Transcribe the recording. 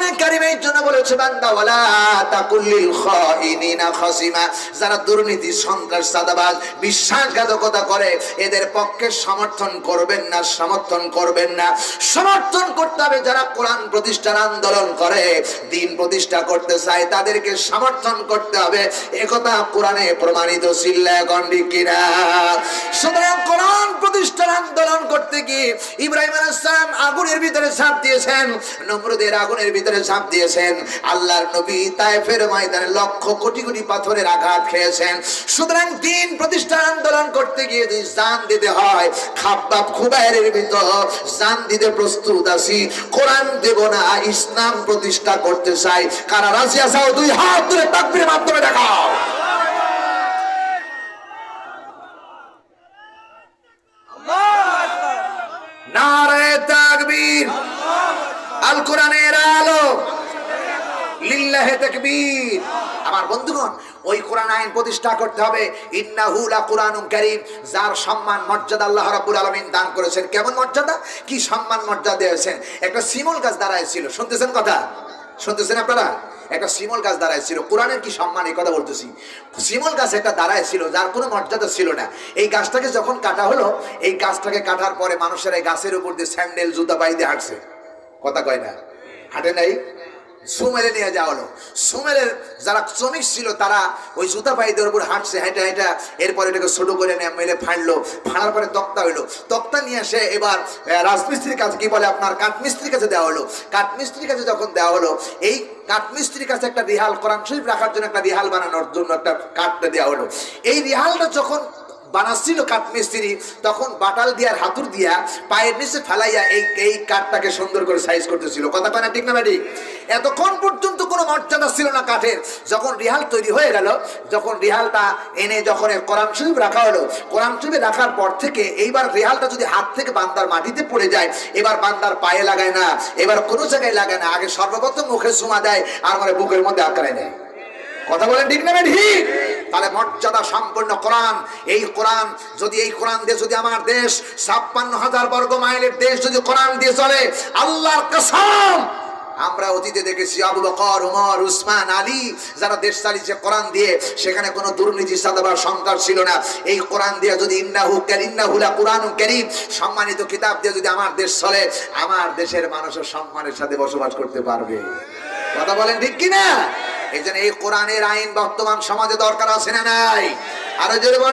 কোরআনে কারীম এই জন্য বলেছে বান্দা ওয়ালা তাকুল্লিল খাইনিনা খাসিমা, যারা দুর্নীতি, সন্ত্রাস, চাঁদাবাজ, বিশ্বাসঘাতকতা করে এদের পক্ষে সমর্থন করবেন না, সমর্থন করবেন না। সমর্থন করতে হবে যারা কোরআন প্রতিষ্ঠার আন্দোলন করে, দ্বীন প্রতিষ্ঠা করতে চায়, তাদেরকে সমর্থন করতে হবে। একথা কোরআনে প্রমাণিত। চিল্লায় গন্ডি কিনা? সুতরাং কোরআন প্রতিষ্ঠার আন্দোলন করতে গিয়ে ইব্রাহিম আলাইহিস সালাম আগুনের ভিতরে ঝাঁপ দিয়েছেন, নমরুদের আগুনের ভিতরে ঝাঁপ দিয়েছেন। আল্লাহর নবী তায়েফের ময়দানে লক্ষ কোটি কোটি পাথরের আঘাত খেয়েছেন। সুতরাং দ্বীন প্রতিষ্ঠার আন্দোলন করতে গিয়ে যদি জান দিতে হয়, খাব্বাব খুবাইরের ভিতর জান দিতে প্রস্তুত আছি, কোরআন দেব না, ইসলাম প্রতিষ্ঠা করতে চাই। কারা রাজি আছো? দুই হাত তুলে তাকবীরের মাধ্যমে দেখাও। নারে তাকবীর, আল কোরআনের আলো, লিল্লাহি তাকবীর। আমার বন্ধুগণ, ওই কোরআন আইন প্রতিষ্ঠা করতে হবে। ইন্নাহু লা কুরআনুন কারীম, যার সম্মান মর্যাদা আল্লাহ রাব্বুল আলামিন দান করেছেন। কেমন মর্যাদা, কি সম্মান মর্যাদা দিয়েছেন? একটা শিমুল গাছ দাঁড়ায় ছিল, শুনতেছেন কথা? শুনতেছেন আপনারা? একটা শিমুল গাছ দাঁড়ায় ছিল। কোরআনের কি সম্মান, এই কথা বলতেছি। শিমুল গাছ একটা দাঁড়ায় ছিল, যার কোনো মর্যাদা ছিল না। এই গাছটাকে যখন কাটা হলো, এই গাছটাকে কাটার পরে মানুষের এই গাছের উপর দিয়ে স্যান্ডেল, জুতা পাই দিয়ে হাঁটছে। কথা কয় না? হাঁটে নাই? সুমেলে নিয়ে যাওয়া হলো। সুমেলের যারা শ্রমিক ছিল তারা ওই জুতা পাইদের উপর হাঁটছে, হেঁটে হেঁটে এরপরে এটাকে ছোট করে নিয়ে মেলে ফাঁড়লো। ফাঁড়ার পরে তক্তা হইলো। তক্তা নিয়ে এসে এবার রাজমিস্ত্রির কাছে, কি বলে আপনার, কাঠমিস্ত্রির কাছে দেওয়া হলো। কাঠমিস্ত্রির কাছে যখন দেওয়া হলো, এই কাঠমিস্ত্রির কাছে একটা রিহাল, কোরআন শরীফ রাখার জন্য একটা রিহাল বানানোর জন্য একটা কাঠটা দেওয়া হলো। এই রিহালটা যখন বানাচ্ছিল কাঠমিস্ত্রি, তখন বাটাল দিয়া, হাতুর দিয়া পায়ের নিচে ফেলাইয়া এই কাঠটাকে সুন্দর করে সাইজ করতেছিল। কথা কয় না? ঠিক না ভাই? এতক্ষণ পর্যন্ত কোনো মর্যাদা ছিল না কাঠের। যখন রিহাল তৈরি হয়ে গেল, যখন রিহালটা এনে যখন কোরআন শরীফ রাখা হলো, কোরআন শরীফে রাখার পর থেকে এইবার রিহালটা যদি হাত থেকে বান্দার মাটিতে পড়ে যায়, এবার বান্দার পায়ে লাগায় না, এবার কোনো জায়গায় লাগায় না, আগে সর্বপ্রথম মুখে চুমা দেয়, আর মানে বুকের মধ্যে আঁকড়ায় নেয়। কথা বলেন ঠিক না ঠিক? তাহলে মর্যাদা সম্পন্ন কোরআন, এই কোরআন যদি, এই কোরআন দিয়ে যদি আমার দেশ ৫৬,০০০ বর্গ মাইলের দেশ যদি কোরআন দিয়ে চলে, আল্লাহর কসম, আমরা অতীতে দেখেছি আবু বকর, ওমর, উসমান, আলী যারা দেশ চালিয়েছে কোরআন দিয়ে, সেখানে কোনো দুর্নীতি, চাঁদাবাজ, সন্ত্রাস ছিল না। এই কোরআন দিয়ে যদি ইন্নাহু লা কুরআনুন কারীম, সম্মানিত কিতাব দিয়ে যদি আমার দেশ চলে, আমার দেশের মানুষের সম্মানের সাথে বসবাস করতে পারবে। কথা বলেন ঠিক কিনা? এই জন্য এই কোরআনের আইন বর্তমান সমাজে দরকার আছে না নাই? আরো জোরে